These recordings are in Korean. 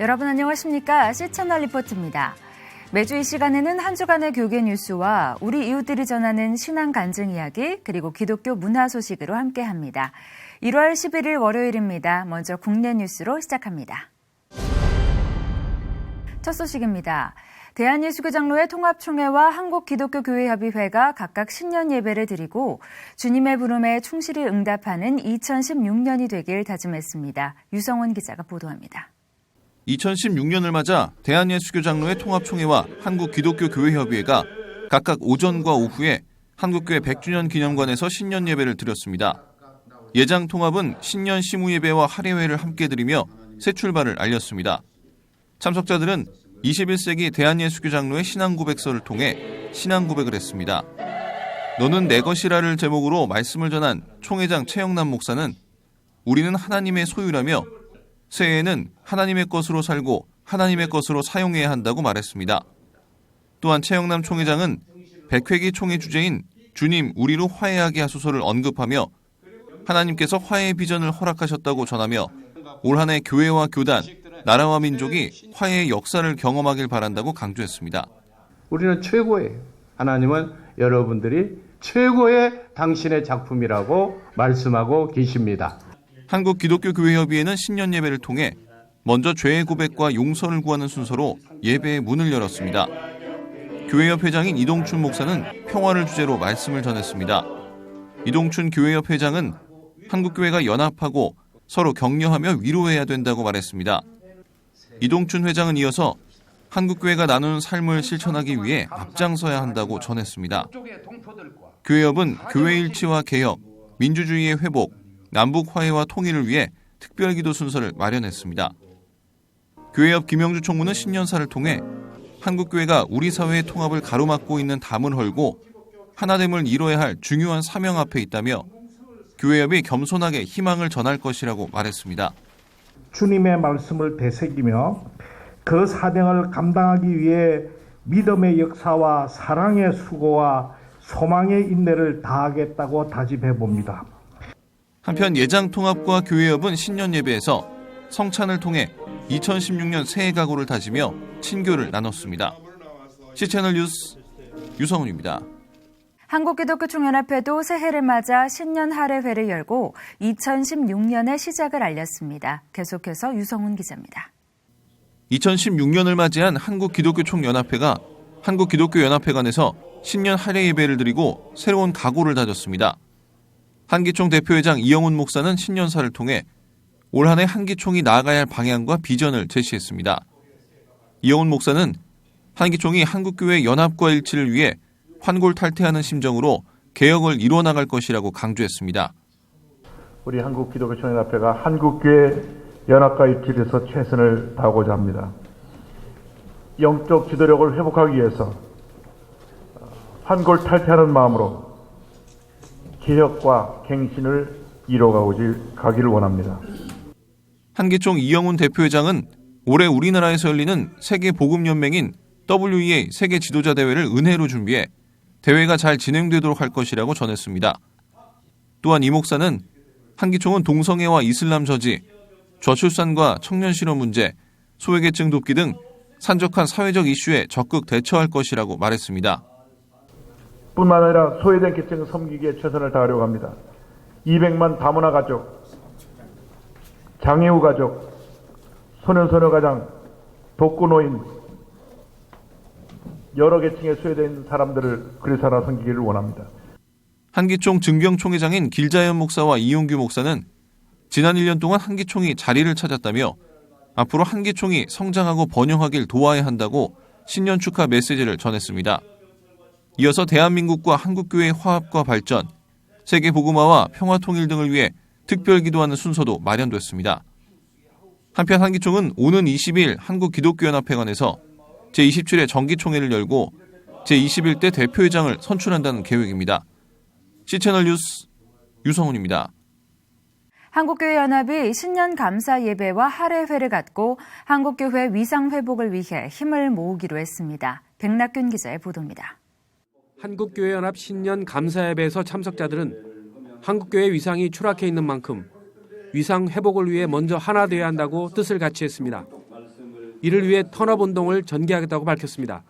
여러분 안녕하십니까? C채널 리포트입니다. 매주 이 시간에는 한 주간의 교계 뉴스와 우리 이웃들이 전하는 신앙 간증 이야기 그리고 기독교 문화 소식으로 함께합니다. 1월 11일 월요일입니다. 먼저 국내 뉴스로 시작합니다. 첫 소식입니다. 대한예수교장로회 통합총회와 한국기독교교회협의회가 각각 신년 예배를 드리고 주님의 부름에 충실히 응답하는 2016년이 되길 다짐했습니다. 유성훈 기자가 보도합니다. 2016년을 맞아 대한예수교장로회 통합총회와 한국기독교교회협의회가 각각 오전과 오후에 한국교회 100주년 기념관에서 신년 예배를 드렸습니다. 예장 통합은 신년 시무예배와 할애회를 함께 드리며 새 출발을 알렸습니다. 참석자들은 21세기 대한예수교장로회 신앙고백서를 통해 신앙고백을 했습니다. 너는 내 것이라를 제목으로 말씀을 전한 총회장 최영남 목사는 우리는 하나님의 소유라며 새해에는 하나님의 것으로 살고 하나님의 것으로 사용해야 한다고 말했습니다. 또한 최영남 총회장은 100회기 총회 주제인 주님 우리로 화해하게 하소서를 언급하며 하나님께서 화해의 비전을 허락하셨다고 전하며 올 한 해 교회와 교단, 나라와 민족이 화해의 역사를 경험하길 바란다고 강조했습니다. 우리는 최고예요. 하나님은 여러분들이 최고의 당신의 작품이라고 말씀하고 계십니다. 한국기독교교회협의회는 신년 예배를 통해 먼저 죄의 고백과 용서를 구하는 순서로 예배의 문을 열었습니다. 교회협 회장인 이동춘 목사는 평화를 주제로 말씀을 전했습니다. 이동춘 교회협 회장은 한국교회가 연합하고 서로 격려하며 위로해야 된다고 말했습니다. 이동춘 회장은 이어서 한국교회가 나누는 삶을 실천하기 위해 앞장서야 한다고 전했습니다. 교회협은 교회 일치와 개혁, 민주주의의 회복, 남북 화해와 통일을 위해 특별기도 순서를 마련했습니다. 교회협 김영주 총무는 신년사를 통해 한국교회가 우리 사회의 통합을 가로막고 있는 담을 헐고 하나됨을 이뤄야 할 중요한 사명 앞에 있다며 교회협이 겸손하게 희망을 전할 것이라고 말했습니다. 주님의 말씀을 되새기며 그 사명을 감당하기 위해 믿음의 역사와 사랑의 수고와 소망의 인내를 다하겠다고 다짐해 봅니다. 한편 예장통합과 교회협은 신년 예배에서 성찬을 통해 2016년 새해 각오를 다지며 친교를 나눴습니다. C채널 뉴스 유성훈입니다. 한국기독교총연합회도 새해를 맞아 신년 할애회를 열고 2016년의 시작을 알렸습니다. 계속해서 유성훈 기자입니다. 2016년을 맞이한 한국기독교총연합회가 한국기독교연합회관에서 신년 할애 예배를 드리고 새로운 각오를 다졌습니다. 한기총 대표회장 이영훈 목사는 신년사를 통해 올 한 해 한기총이 나아가야 할 방향과 비전을 제시했습니다. 이영훈 목사는 한기총이 한국교회 연합과 일치를 위해 환골탈태하는 심정으로 개혁을 이뤄나갈 것이라고 강조했습니다. 우리 한국기독교총연합회가 한국교회 연합과 일치를 위해서 최선을 다하고자 합니다. 영적 지도력을 회복하기 위해서 환골탈태하는 마음으로 개혁과 갱신을 이뤄가기를 원합니다. 한기총 이영훈 대표회장은 올해 우리나라에서 열리는 세계복음연맹인 WEA 세계 지도자 대회를 은혜로 준비해 대회가 잘 진행되도록 할 것이라고 전했습니다. 또한 이 목사는 한기총은 동성애와 이슬람 저지, 저출산과 청년 실업 문제, 소외계층 돕기 등 산적한 사회적 이슈에 적극 대처할 것이라고 말했습니다. 뿐만 아니라 소외된 계층을 섬기기에 최선을 다하려고 합니다. 200만 다문화 가족, 장애우 가족, 소년소녀 가장, 독거노인, 여러 계층에 소외된 사람들을 그리스도나 섬기기를 원합니다. 한기총 증경총회장인 길자연 목사와 이용규 목사는 지난 1년 동안 한기총이 자리를 찾았다며 앞으로 한기총이 성장하고 번영하길 도와야 한다고 신년 축하 메시지를 전했습니다. 이어서 대한민국과 한국교회의 화합과 발전, 세계 복음화와 평화 통일 등을 위해 특별 기도하는 순서도 마련됐습니다. 한편 한기총은 오는 20일 한국기독교연합회관에서 제27회 정기총회를 열고 제21대 대표회장을 선출한다는 계획입니다. C채널 뉴스 유성훈입니다. 한국교회연합이 신년 감사 예배와 할애회를 갖고 한국교회 위상 회복을 위해 힘을 모으기로 했습니다. 백낙균 기자의 보도입니다. 한국교회연합 신년 감사예배에서 참석자들은 한국교회 위상이 추락해 있는 만큼 위상 회복을 위해 먼저 하나 되어야 한다고 뜻을 같이 했습니다. 이를 위해 턴업운동을 전개하겠다고 밝혔습니다.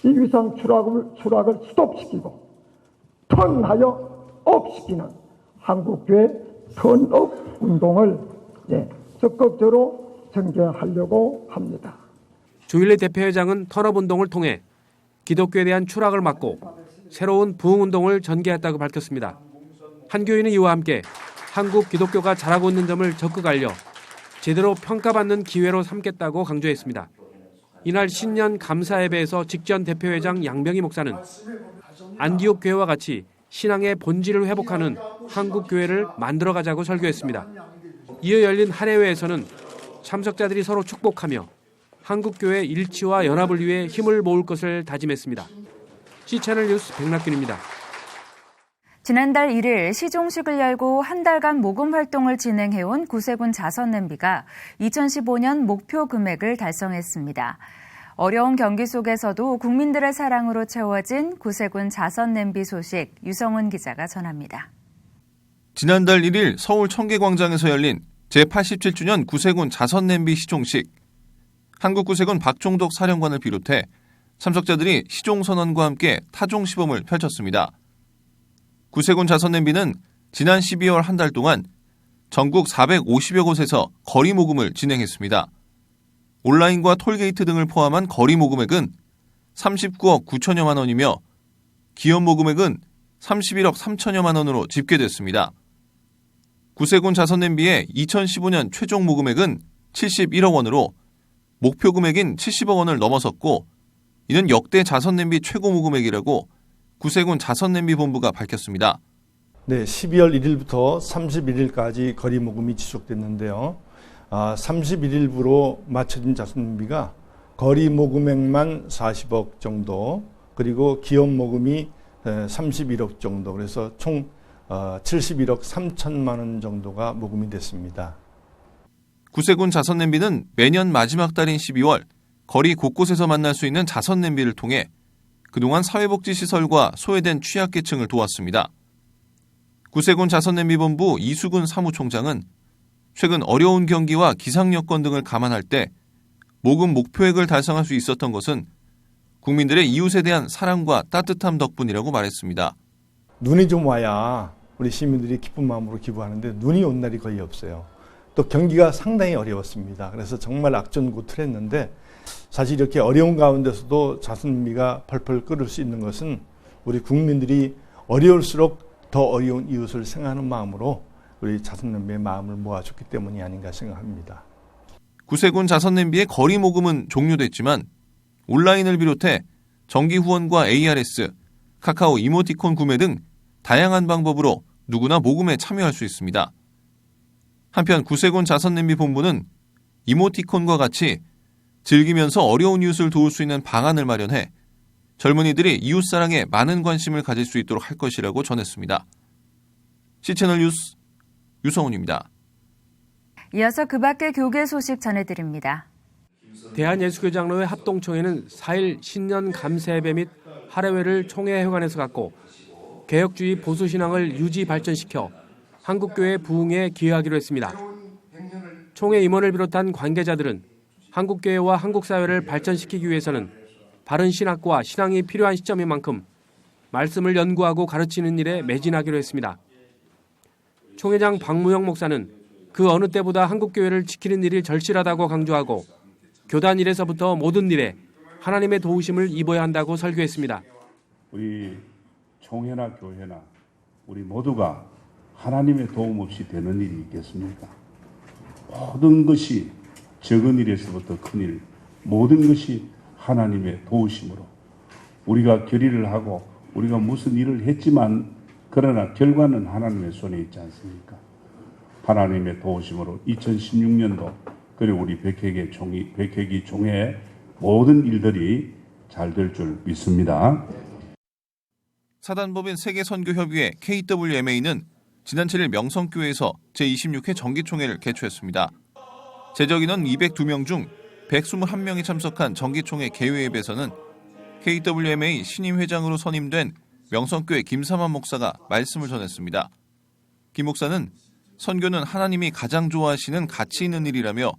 이 위상 추락을 스톱시키고 턴하여 업시키는 한국교회 턴업 운동을 적극적으로 전개하려고 합니다. 조일래 대표회장은 턴업운동을 통해 기독교에 대한 추락을 막고 새로운 부흥운동을 전개했다고 밝혔습니다. 한 교인은 이와 함께 한국 기독교가 잘하고 있는 점을 적극 알려 제대로 평가받는 기회로 삼겠다고 강조했습니다. 이날 신년 감사 예배에서 직전 대표회장 양병희 목사는 안디옥 교회와 같이 신앙의 본질을 회복하는 한국 교회를 만들어가자고 설교했습니다. 이어 열린 할애회에서는 참석자들이 서로 축복하며 한국 교회 일치와 연합을 위해 힘을 모을 것을 다짐했습니다. C채널 뉴스 백낙균입니다. 지난달 1일 시종식을 열고 한 달간 모금 활동을 진행해온 구세군 자선냄비가 2015년 목표 금액을 달성했습니다. 어려운 경기 속에서도 국민들의 사랑으로 채워진 구세군 자선냄비 소식 유성훈 기자가 전합니다. 지난달 1일 서울 청계광장에서 열린 제87주년 구세군 자선냄비 시종식. 한국구세군 박종덕 사령관을 비롯해 참석자들이 시종선언과 함께 타종 시범을 펼쳤습니다. 구세군 자선냄비는 지난 12월 한 달 동안 전국 450여 곳에서 거리 모금을 진행했습니다. 온라인과 톨게이트 등을 포함한 거리 모금액은 39억 9천여만 원이며 기업 모금액은 31억 3천여만 원으로 집계됐습니다. 구세군 자선냄비의 2015년 최종 모금액은 71억 원으로 목표 금액인 70억 원을 넘어섰고 이는 역대 자선냄비 최고 모금액이라고 구세군 자선냄비 본부가 밝혔습니다. 네, 12월 1일부터 31일까지 거리 모금이 지속됐는데요. 31일부로 맞춰진 자선냄비가 거리 모금액만 40억 정도, 그리고 기업 모금이 31억 정도, 그래서 총 71억 3천만 원 정도가 모금이 됐습니다. 구세군 자선냄비는 매년 마지막 달인 12월 거리 곳곳에서 만날 수 있는 자선냄비를 통해 그동안 사회복지시설과 소외된 취약계층을 도왔습니다. 구세군 자선냄비본부 이수근 사무총장은 최근 어려운 경기와 기상 여건 등을 감안할 때 모금 목표액을 달성할 수 있었던 것은 국민들의 이웃에 대한 사랑과 따뜻함 덕분이라고 말했습니다. 눈이 좀 와야 우리 시민들이 기쁜 마음으로 기부하는데 눈이 온 날이 거의 없어요. 또 경기가 상당히 어려웠습니다. 그래서 정말 악전고투했는데 사실 이렇게 어려운 가운데서도 자선냄비가 펄펄 끓을 수 있는 것은 우리 국민들이 어려울수록 더 어려운 이웃을 생각하는 마음으로 우리 자선냄비의 마음을 모아줬기 때문이 아닌가 생각합니다. 구세군 자선냄비의 거리 모금은 종료됐지만 온라인을 비롯해 정기 후원과 ARS, 카카오 이모티콘 구매 등 다양한 방법으로 누구나 모금에 참여할 수 있습니다. 한편 구세군 자선냄비 본부는 이모티콘과 같이 즐기면서 어려운 이웃을 도울 수 있는 방안을 마련해 젊은이들이 이웃사랑에 많은 관심을 가질 수 있도록 할 것이라고 전했습니다. C채널 뉴스 유성훈입니다. 이어서 그 밖의 교계 소식 전해드립니다. 대한예수교장로회 합동총회는 4일 신년 감사예배 및 할애회를 총회회관에서 갖고 개혁주의 보수신앙을 유지 발전시켜 한국교회 부흥에 기여하기로 했습니다. 총회 임원을 비롯한 관계자들은 한국교회와 한국사회를 발전시키기 위해서는 바른 신학과 신앙이 필요한 시점인 만큼 말씀을 연구하고 가르치는 일에 매진하기로 했습니다. 총회장 박무영 목사는 그 어느 때보다 한국교회를 지키는 일이 절실하다고 강조하고 교단 일에서부터 모든 일에 하나님의 도우심을 입어야 한다고 설교했습니다. 우리 총회나 교회나 우리 모두가 하나님의 도움 없이 되는 일이 있겠습니까? 모든 것이 적은 일에서부터 큰 일, 모든 것이 하나님의 도우심으로 우리가 결의를 하고 우리가 무슨 일을 했지만 그러나 결과는 하나님의 손에 있지 않습니까? 하나님의 도우심으로 2016년도 그리고 우리 백회기 총회의 모든 일들이 잘 될 줄 믿습니다. 사단법인 세계선교협의회 KWMA는 지난 7일 명성교회에서 제26회 정기총회를 개최했습니다. 제적 인원 202명 중 121명이 참석한 정기총회 개회예배에서는 KWMA 신임 회장으로 선임된 명성교회 김삼환 목사가 말씀을 전했습니다. 김 목사는 선교는 하나님이 가장 좋아하시는 가치 있는 일이라며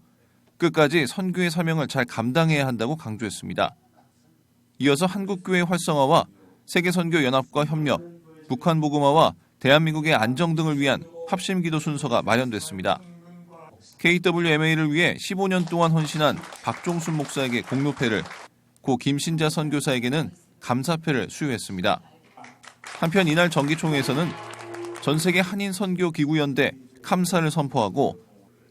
끝까지 선교의 사명을 잘 감당해야 한다고 강조했습니다. 이어서 한국교회 활성화와 세계선교연합과 협력, 북한 복음화와 대한민국의 안정 등을 위한 합심기도 순서가 마련됐습니다. KWMA를 위해 15년 동안 헌신한 박종순 목사에게 공로패를, 고 김신자 선교사에게는 감사패를 수여했습니다. 한편 이날 정기총회에서는 전세계 한인선교기구연대 감사를 선포하고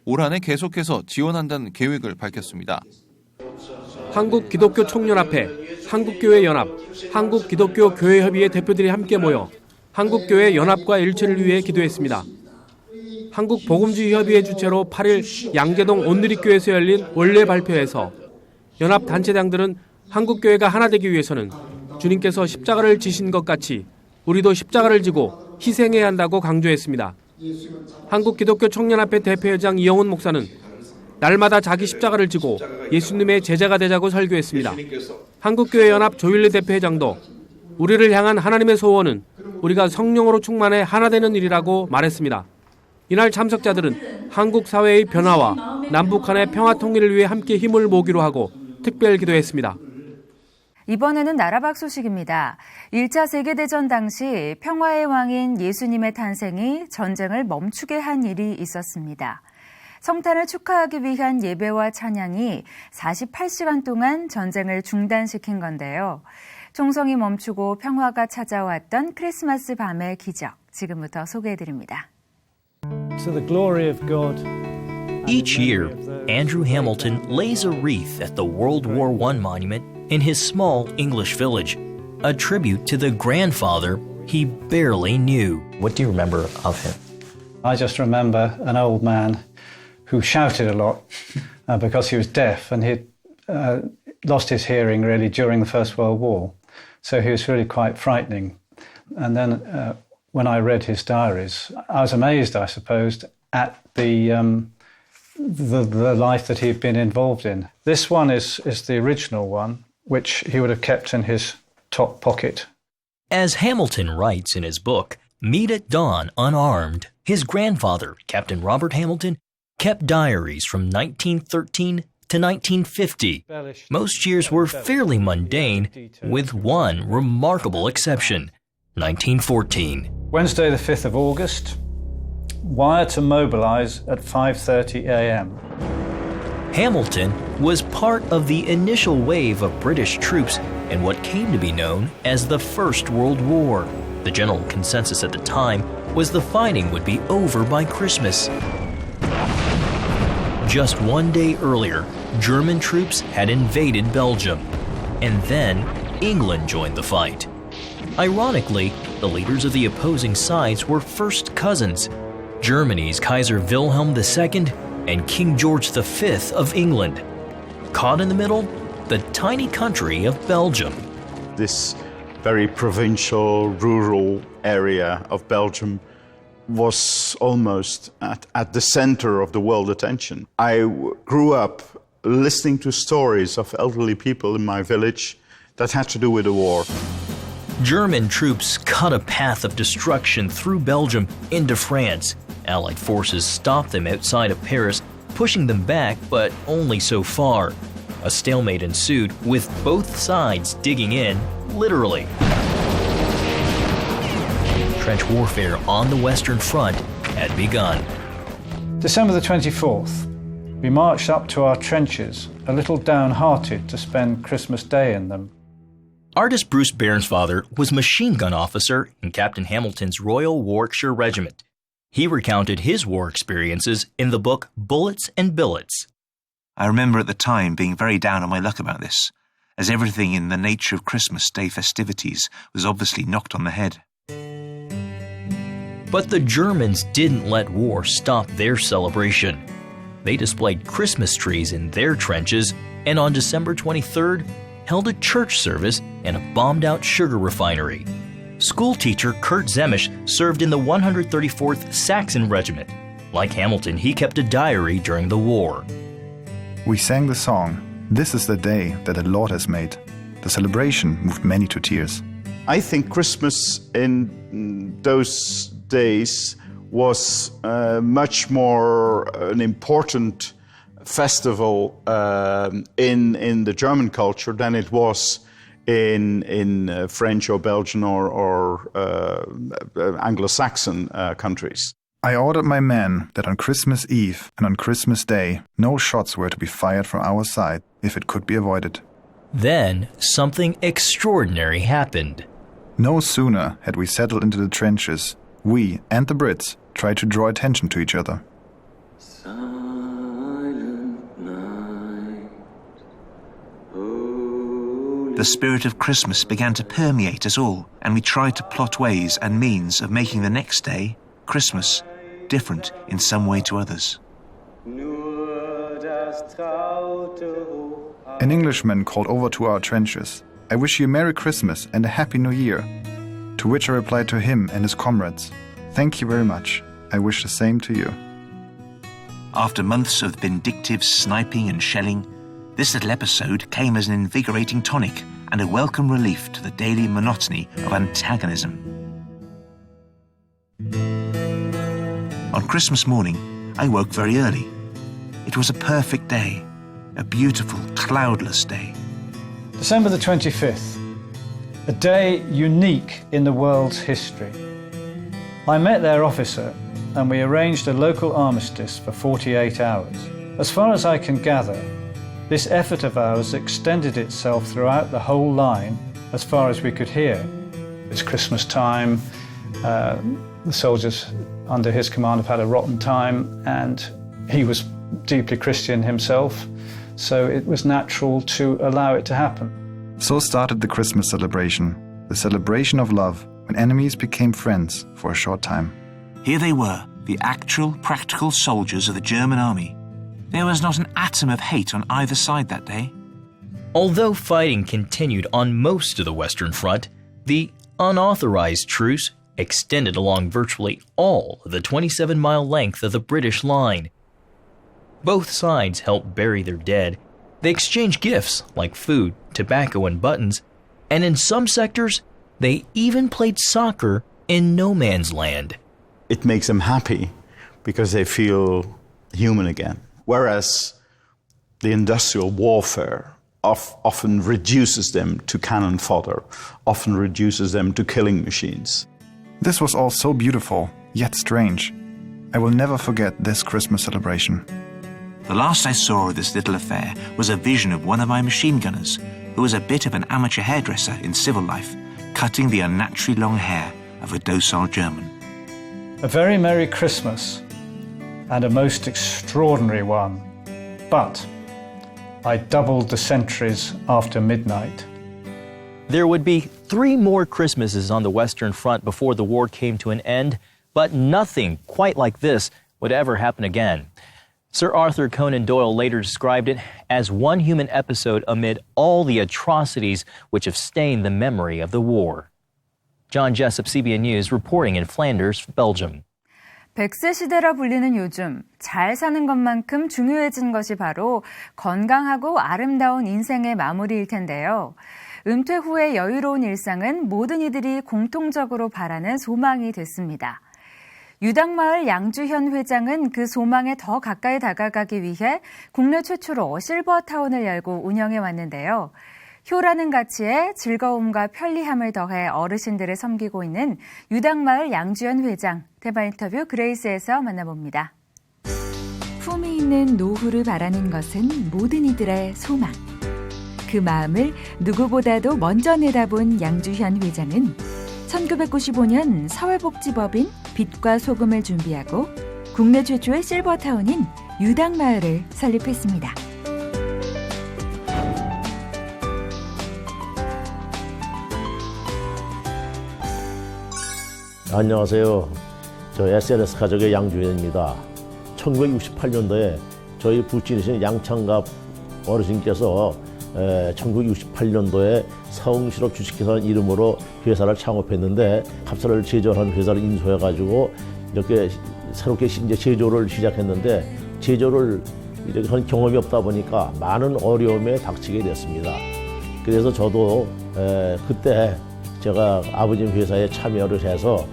올 한 해 계속해서 지원한다는 계획을 밝혔습니다. 한국기독교총연합회, 한국교회연합, 한국기독교교회협의회 대표들이 함께 모여 한국교회 연합과 일치를 위해 기도했습니다. 한국복음주의협의회 주최로 8일 양재동 온누리교회에서 열린 원래 발표에서 연합 단체장들은 한국교회가 하나 되기 위해서는 주님께서 십자가를 지신 것 같이 우리도 십자가를 지고 희생해야 한다고 강조했습니다. 한국기독교총연합회 대표회장 이영훈 목사는 날마다 자기 십자가를 지고 예수님의 제자가 되자고 설교했습니다. 한국교회연합 조일리 대표회장도 우리를 향한 하나님의 소원은 우리가 성령으로 충만해 하나 되는 일이라고 말했습니다. 이날 참석자들은 한국 사회의 변화와 남북한의 평화 통일을 위해 함께 힘을 모으기로 하고 특별 기도했습니다. 이번에는 나라박 소식입니다. 1차 세계대전 당시 평화의 왕인 예수님의 탄생이 전쟁을 멈추게 한 일이 있었습니다. 성탄을 축하하기 위한 예배와 찬양이 48시간 동안 전쟁을 중단시킨 건데요. 총성이 멈추고 평화가 찾아왔던 크리스마스 밤의 기적, 지금부터 소개해드립니다. To the glory of God. Each year, Andrew Hamilton lays a wreath at the World War I monument in his small English village, a tribute to the grandfather he barely knew. What do you remember of him? I just remember an old man who shouted a lot because he was deaf and he lost his hearing really during the First World War. So he was really quite frightening. And then when I read his diaries, I was amazed, I suppose, at the life that he'd been involved in. This one is the original one, which he would have kept in his top pocket. As Hamilton writes in his book, Meet at Dawn Unarmed, his grandfather, Captain Robert Hamilton, kept diaries from 1913 to 1950. Most years were fairly mundane, with one remarkable exception, 1914. Wednesday, the 5th of August, wire to mobilize at 5:30 a.m. Hamilton was part of the initial wave of British troops in what came to be known as the First World War. The general consensus at the time was the fighting would be over by Christmas. Just one day earlier, German troops had invaded Belgium, and then England joined the fight. Ironically, the leaders of the opposing sides were first cousins, Germany's Kaiser Wilhelm II and King George V of England. Caught in the middle, the tiny country of Belgium. This very provincial, rural area of Belgium was almost at the center of the world attention. I grew up listening to stories of elderly people in my village that had to do with the war. German troops cut a path of destruction through Belgium into France. Allied forces stopped them outside of Paris, pushing them back, but only so far. A stalemate ensued, with both sides digging in, literally. Trench warfare on the Western Front had begun. December the 24th, we marched up to our trenches, a little downhearted to spend Christmas Day in them. Artist Bruce Bairnsfather was machine gun officer in Captain Hamilton's Royal Warwickshire Regiment. He recounted his war experiences in the book Bullets and Billets. I remember at the time being very down on my luck about this, as everything in the nature of Christmas Day festivities was obviously knocked on the head. But the Germans didn't let war stop their celebration. They displayed Christmas trees in their trenches, and on December 23rd, held a church service in a bombed-out sugar refinery. School teacher Kurt Zemisch served in the 134th Saxon Regiment. Like Hamilton, he kept a diary during the war. We sang the song, "This is the day that the Lord has made." The celebration moved many to tears. I think Christmas in those days was much more an important festival in the German culture than it was in French or Belgian or Anglo-Saxon countries. I ordered my men that on Christmas Eve and on Christmas Day, no shots were to be fired from our side if it could be avoided. Then something extraordinary happened. No sooner had we settled into the trenches, we and the Brits tried to draw attention to each other. The spirit of Christmas began to permeate us all, and we tried to plot ways and means of making the next day, Christmas, different in some way to others. An Englishman called over to our trenches. I wish you a Merry Christmas and a Happy New Year. To which I replied to him and his comrades, thank you very much. I wish the same to you. After months of vindictive sniping and shelling, this little episode came as an invigorating tonic and a welcome relief to the daily monotony of antagonism. On Christmas morning, I woke very early. It was a perfect day, a beautiful, cloudless day. December the 25th, a day unique in the world's history. I met their officer and we arranged a local armistice for 48 hours. As far as I can gather, this effort of ours extended itself throughout the whole line as far as we could hear. It's Christmas time, the soldiers under his command have had a rotten time, and he was deeply Christian himself, so it was natural to allow it to happen. So started the Christmas celebration, the celebration of love, when enemies became friends for a short time. Here they were, the actual, practical soldiers of the German army. There was not an atom of hate on either side that day. Although fighting continued on most of the Western Front, the unauthorized truce extended along virtually all of the 27-mile length of the British line. Both sides helped bury their dead. They exchanged gifts like food, tobacco, and buttons, and in some sectors, they even played soccer in no man's land. It makes them happy because they feel human again. Whereas the industrial warfare often reduces them to cannon fodder, often reduces them to killing machines. This was all so beautiful, yet strange. I will never forget this Christmas celebration. The last I saw of this little affair was a vision of one of my machine gunners, who was a bit of an amateur hairdresser in civil life, cutting the unnaturally long hair of a docile German. A very Merry Christmas, and a most extraordinary one. But I doubled the sentries after midnight. There would be 3 more Christmases on the Western Front before the war came to an end, but nothing quite like this would ever happen again. Sir Arthur Conan Doyle later described it as one human episode amid all the atrocities which have stained the memory of the war. John Jessup, CBN News, reporting in Flanders, Belgium. 100세 시대라 불리는 요즘 잘 사는 것만큼 중요해진 것이 바로 건강하고 아름다운 인생의 마무리일 텐데요. 은퇴 후의 여유로운 일상은 모든 이들이 공통적으로 바라는 소망이 됐습니다. 유당마을 양주현 회장은 그 소망에 더 가까이 다가가기 위해 국내 최초로 실버타운을 열고 운영해 왔는데요. 효라는 가치에 즐거움과 편리함을 더해 어르신들을 섬기고 있는 유당마을 양주현 회장, 대화 인터뷰 그레이스에서 만나봅니다. 품위 있는 노후를 바라는 것은 모든 이들의 소망. 그 마음을 누구보다도 먼저 내다본 양주현 회장은 1995년 사회복지법인 빛과 소금을 준비하고 국내 최초의 실버타운인 유당마을을 설립했습니다. 안녕하세요. 저 SNS 가족의 양주현입니다. 1968년도에 저희 부친이신 양창갑 어르신께서 1968년도에 서흥실업 주식회사라는 이름으로 회사를 창업했는데 합사를 제조하는 회사를 인수해가지고 이렇게 새롭게 이제 제조를 시작했는데 제조를 이렇게 한 경험이 없다 보니까 많은 어려움에 닥치게 됐습니다. 그래서 저도 그때 제가 아버님 회사에 참여를 해서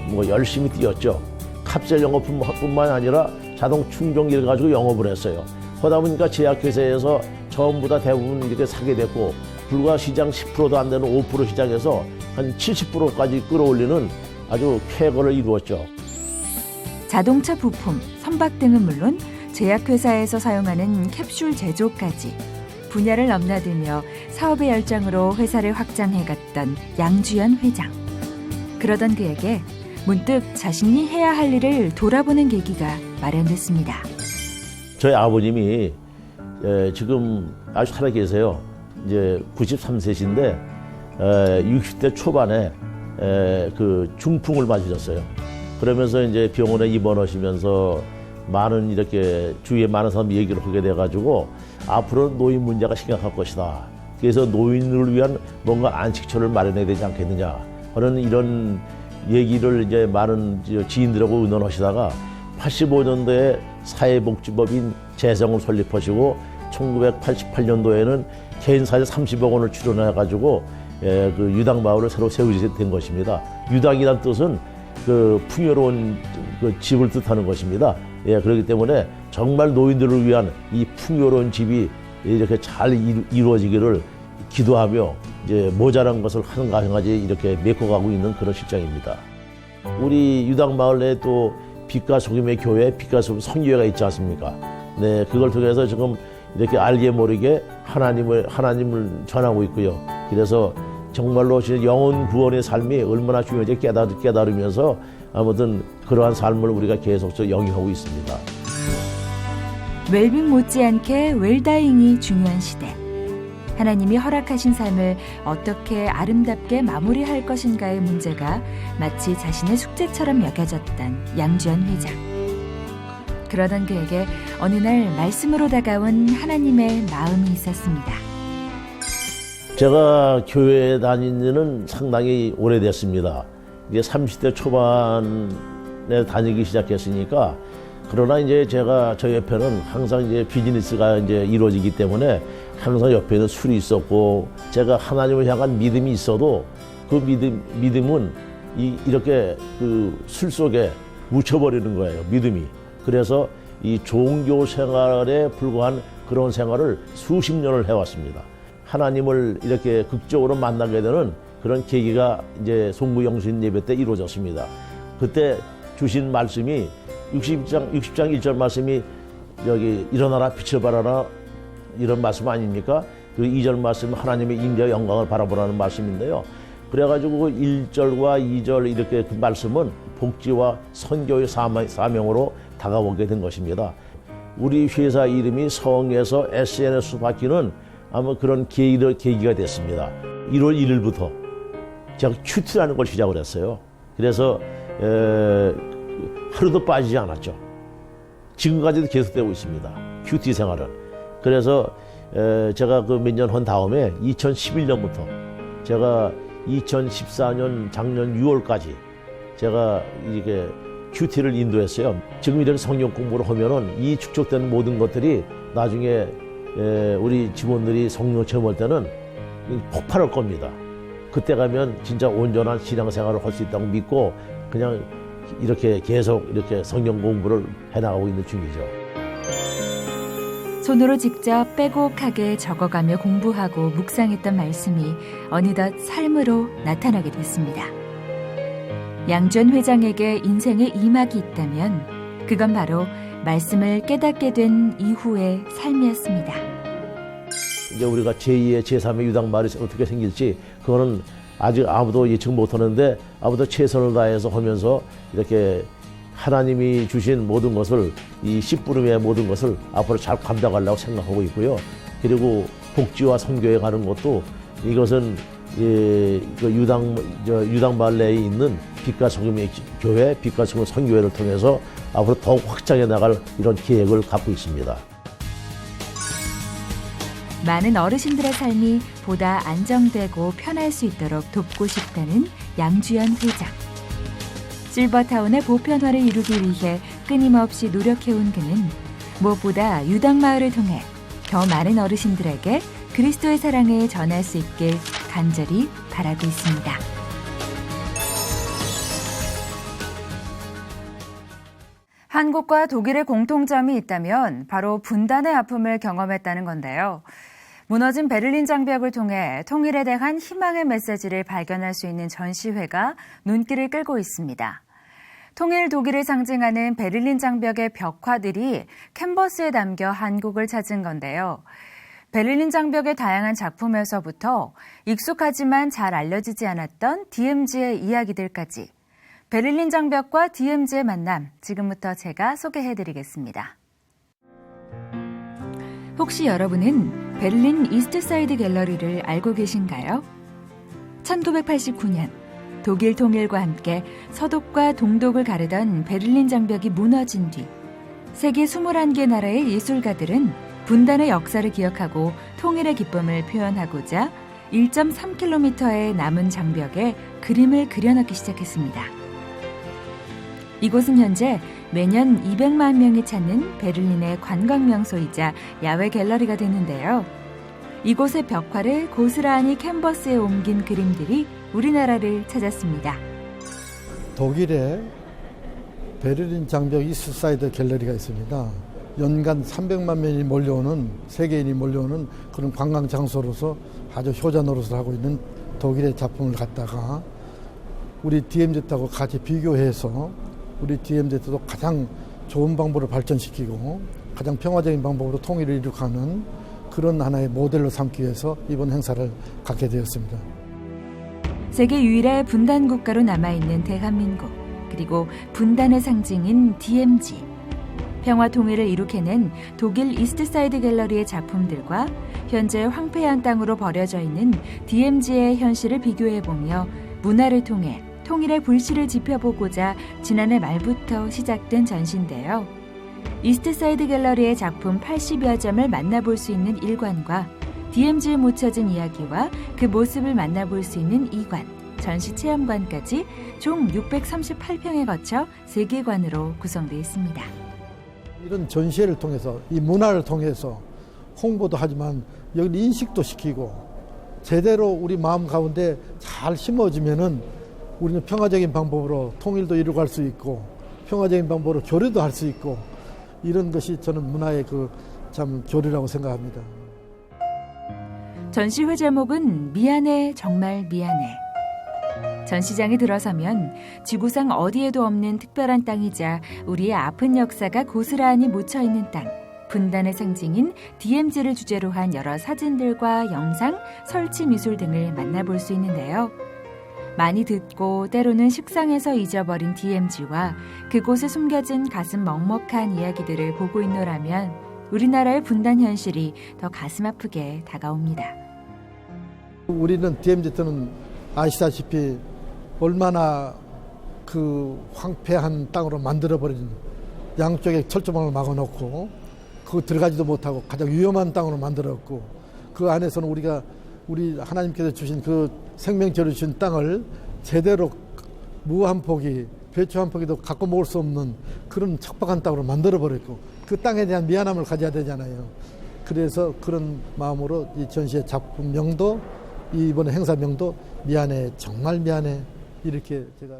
뭐 열심히 뛰었죠. 탑셀 영업뿐만 아니라 자동 충전기를 가지고 영업을 했어요. 그러다 보니까 제약회사에서 전부 다 대부분 이렇게 사게 됐고 불과 시장 10%도 안 되는 5% 시장에서 한 70%까지 끌어올리는 아주 쾌거를 이루었죠. 자동차 부품, 선박 등은 물론 제약회사에서 사용하는 캡슐 제조까지 분야를 넘나들며 사업의 열정으로 회사를 확장해갔던 양주연 회장. 그러던 그에게 문득 자신이 해야 할 일을 돌아보는 계기가 마련됐습니다. 저희 아버님이 지금 아주 살아 계세요. 이제 93세신데 60대 초반에 그 중풍을 맞으셨어요. 그러면서 이제 병원에 입원하시면서 많은 이렇게 주위에 많은 사람이 얘기를 하게 돼가지고 앞으로 노인 문제가 심각할 것이다. 그래서 노인을 위한 뭔가 안식처를 마련해야 되지 않겠느냐 하는 이런 얘기를 이제 많은 지인들하고 의논하시다가 85년도에 사회복지법인 재성을 설립하시고 1988년도에는 개인사재 30억 원을 출연해가지고 그 유당마을을 새로 세우게 된 것입니다. 유당이란 뜻은 그 풍요로운 그 집을 뜻하는 것입니다. 그렇기 때문에 정말 노인들을 위한 이 풍요로운 집이 이렇게 잘 이루어지기를 기도하며 이제 모자란 것을 한 가지 이렇게 메꿔가고 있는 그런 실정입니다. 우리 유당마을 내에 또 빛과 소금의 교회, 빛과 소금 선교회가 있지 않습니까? 네, 그걸 통해서 지금 이렇게 알게 모르게 하나님을 전하고 있고요. 그래서 정말로 영혼 구원의 삶이 얼마나 중요한지 깨달으면서 아무튼 그러한 삶을 우리가 계속 영위하고 있습니다. 웰빙 못지않게 웰다잉이 중요한 시대. 하나님이 허락하신 삶을 어떻게 아름답게 마무리할 것인가의 문제가 마치 자신의 숙제처럼 여겨졌던 양주연 회장. 그러던 그에게 어느 날 말씀으로 다가온 하나님의 마음이 있었습니다. 제가 교회에 다닌 지는 상당히 오래됐습니다. 이제 30대 초반에 다니기 시작했으니까 그러나 이제 제가 저 옆에는 항상 이제 비즈니스가 이제 이루어지기 때문에 항상 옆에는 술이 있었고 제가 하나님을 향한 믿음이 있어도 그 믿음은 이렇게 그 술 속에 묻혀버리는 거예요. 믿음이. 그래서 이 종교 생활에 불과한 그런 생활을 수십 년을 해왔습니다. 하나님을 이렇게 극적으로 만나게 되는 그런 계기가 이제 송구 영신 예배 때 이루어졌습니다. 그때 주신 말씀이 60장 1절 말씀이 여기 일어나라 빛을 발하라 이런 말씀 아닙니까? 그 2절 말씀 하나님의 인자와 영광을 바라보라는 말씀인데요. 그래가지고 1절과 2절 이렇게 그 말씀은 복지와 선교의 사명으로 다가오게 된 것입니다. 우리 회사 이름이 성에서 SNS 바뀌는 아마 그런 계기가 됐습니다. 1월 1일부터 제가 큐티라는 걸 시작을 했어요. 그래서 하루도 빠지지 않았죠. 지금까지도 계속되고 있습니다. 큐티 생활은. 그래서 제가 그 몇 년 한 다음에 2011년부터 제가 2014년 작년 6월까지 제가 이렇게 큐티를 인도했어요. 지금 이런 성경 공부를 하면은 이 축적되는 모든 것들이 나중에 우리 직원들이 성령 체험할 때는 폭발할 겁니다. 그때 가면 진짜 온전한 신앙생활을 할 수 있다고 믿고 그냥 이렇게 계속 이렇게 성경 공부를 해나가고 있는 중이죠. 손으로 직접 빼곡하게 적어가며 공부하고 묵상했던 말씀이 어느덧 삶으로 나타나게 됐습니다. 양주연 회장에게 인생의 이막이 있다면 그건 바로 말씀을 깨닫게 된 이후의 삶이었습니다. 이제 우리가 제2의 제3의 유당마을이 어떻게 생길지 그거는 아직 아무도 예측 못하는데 아무도 최선을 다해서 하면서 이렇게 하나님이 주신 모든 것을 이 씨뿌름의 모든 것을 앞으로 잘 감당하려고 생각하고 있고요. 그리고 복지와 선교에 가는 것도 이것은 유당마을 내에 있는 빛과 소금의 교회, 빛과 소금 선교회를 통해서 앞으로 더욱 확장해 나갈 이런 계획을 갖고 있습니다. 많은 어르신들의 삶이 보다 안정되고 편할 수 있도록 돕고 싶다는 양주연 회장. 실버타운의 보편화를 이루기 위해 끊임없이 노력해온 그는 무엇보다 유당마을을 통해 더 많은 어르신들에게 그리스도의 사랑을 전할 수 있길 간절히 바라고 있습니다. 한국과 독일의 공통점이 있다면 바로 분단의 아픔을 경험했다는 건데요. 무너진 베를린 장벽을 통해 통일에 대한 희망의 메시지를 발견할 수 있는 전시회가 눈길을 끌고 있습니다. 통일 독일을 상징하는 베를린 장벽의 벽화들이 캔버스에 담겨 한국을 찾은 건데요. 베를린 장벽의 다양한 작품에서부터 익숙하지만 잘 알려지지 않았던 DMZ의 이야기들까지 베를린 장벽과 DMZ의 만남, 지금부터 제가 소개해드리겠습니다. 혹시 여러분은 베를린 이스트사이드 갤러리를 알고 계신가요? 1989년 독일 통일과 함께 서독과 동독을 가르던 베를린 장벽이 무너진 뒤 세계 21개 나라의 예술가들은 분단의 역사를 기억하고 통일의 기쁨을 표현하고자 1.3km의 남은 장벽에 그림을 그려넣기 시작했습니다. 이곳은 현재 매년 200만 명이 찾는 베를린의 관광명소이자 야외 갤러리가 되는데요. 이곳의 벽화를 고스란히 캔버스에 옮긴 그림들이 우리나라를 찾았습니다. 독일에 베를린 장벽 이스트사이드 갤러리가 있습니다. 연간 300만 명이 몰려오는, 세계인이 몰려오는 그런 관광 장소로서 아주 효자 노릇을 하고 있는 독일의 작품을 갖다가 우리 DMZ하고 같이 비교해서 우리 DMZ도 가장 좋은 방법으로 발전시키고 가장 평화적인 방법으로 통일을 이룩하는 그런 하나의 모델로 삼기 위해서 이번 행사를 갖게 되었습니다. 세계 유일의 분단 국가로 남아있는 대한민국, 그리고 분단의 상징인 DMZ. 평화 통일을 이룩해낸 독일 이스트사이드 갤러리의 작품들과 현재 황폐한 땅으로 버려져 있는 DMZ의 현실을 비교해보며 문화를 통해 통일의 불씨를 지펴보고자 지난해 말부터 시작된 전시인데요. 이스트사이드 갤러리의 작품 80여 점을 만나볼 수 있는 1관과 DMZ에 묻혀진 이야기와 그 모습을 만나볼 수 있는 2관, 전시 체험관까지 총 638평에 거쳐 3개관으로 구성되어 있습니다. 이런 전시회를 통해서 이 문화를 통해서 홍보도 하지만 여기 인식도 시키고 제대로 우리 마음 가운데 잘 심어지면은 우리는 평화적인 방법으로 통일도 이루어갈 수 있고 평화적인 방법으로 교류도 할 수 있고 이런 것이 저는 문화의 참 교류라고 생각합니다. 전시회 제목은 미안해 정말 미안해. 전시장에 들어서면 지구상 어디에도 없는 특별한 땅이자 우리의 아픈 역사가 고스란히 묻혀있는 땅, 분단의 상징인 DMZ를 주제로 한 여러 사진들과 영상, 설치 미술 등을 만나볼 수 있는데요. 많이 듣고 때로는 식상해서 잊어버린 DMZ와 그곳에 숨겨진 가슴 먹먹한 이야기들을 보고 있노라면 우리나라의 분단 현실이 더 가슴 아프게 다가옵니다. 우리는 DMZ는 아시다시피 얼마나 그 황폐한 땅으로 만들어버린 양쪽에 철조망을 막아놓고 그 들어가지도 못하고 가장 위험한 땅으로 만들었고 그 안에서는 우리 하나님께서 주신 그 생명체로 주신 땅을 제대로 무 한 포기, 배추 한 포기도 갖고 먹을 수 없는 그런 척박한 땅으로 만들어버렸고 그 땅에 대한 미안함을 가져야 되잖아요. 그래서 그런 마음으로 이 전시의 작품명도 이번에 행사명도 미안해 정말 미안해 이렇게 제가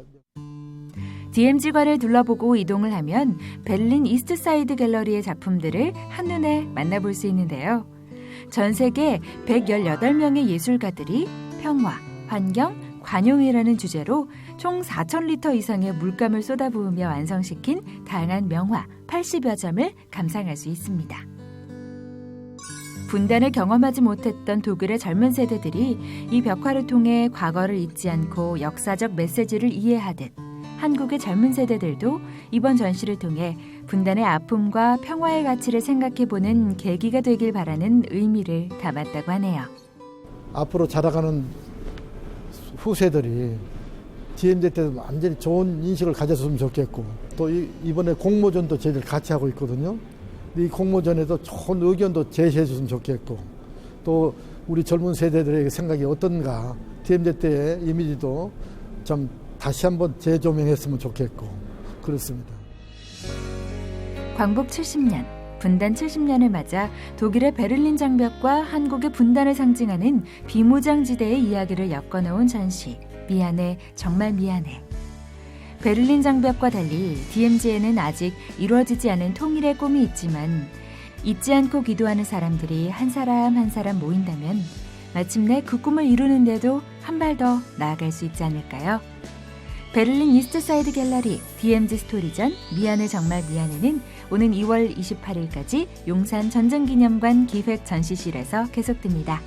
DMZ관을 둘러보고 이동을 하면 베를린 이스트사이드 갤러리의 작품들을 한눈에 만나볼 수 있는데요. 전 세계 118명의 예술가들이 평화, 환경, 관용이라는 주제로 총 4,000리터 이상의 물감을 쏟아부으며 완성시킨 다양한 명화 80여 점을 감상할 수 있습니다. 분단을 경험하지 못했던 독일의 젊은 세대들이 이 벽화를 통해 과거를 잊지 않고 역사적 메시지를 이해하듯 한국의 젊은 세대들도 이번 전시를 통해 분단의 아픔과 평화의 가치를 생각해보는 계기가 되길 바라는 의미를 담았다고 하네요. 앞으로 자라가는 후세들이 DMZ 때 완전히 좋은 인식을 가졌으면 좋겠고 또 이번에 공모전도 저희들 같이 하고 있거든요. 이 공모전에도 좋은 의견도 제시해 줬으면 좋겠고 또 우리 젊은 세대들의 생각이 어떤가 DMZ 때의 이미지도 좀 다시 한번 재조명했으면 좋겠고 그렇습니다. 광복 70년, 분단 70년을 맞아 독일의 베를린 장벽과 한국의 분단을 상징하는 비무장지대의 이야기를 엮어놓은 전시 미안해 정말 미안해. 베를린 장벽과 달리 DMZ에는 아직 이루어지지 않은 통일의 꿈이 있지만 잊지 않고 기도하는 사람들이 한 사람 한 사람 모인다면 마침내 그 꿈을 이루는데도 한 발 더 나아갈 수 있지 않을까요? 베를린 이스트사이드 갤러리 DMZ 스토리전 미안해 정말 미안해는 오는 2월 28일까지 용산 전쟁기념관 기획 전시실에서 계속됩니다.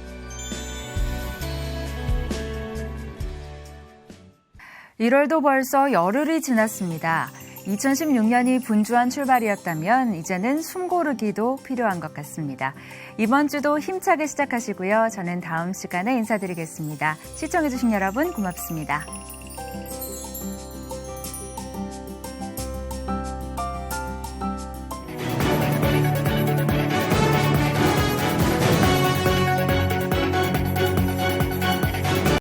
(1월도) 벌써 열흘이 지났습니다. 2016년이 분주한 출발이었다면 이제는 숨 고르기도 필요한 것 같습니다. 이번 주도 힘차게 시작하시고요. 저는 다음 시간에 인사드리겠습니다. 시청해주신 여러분 고맙습니다.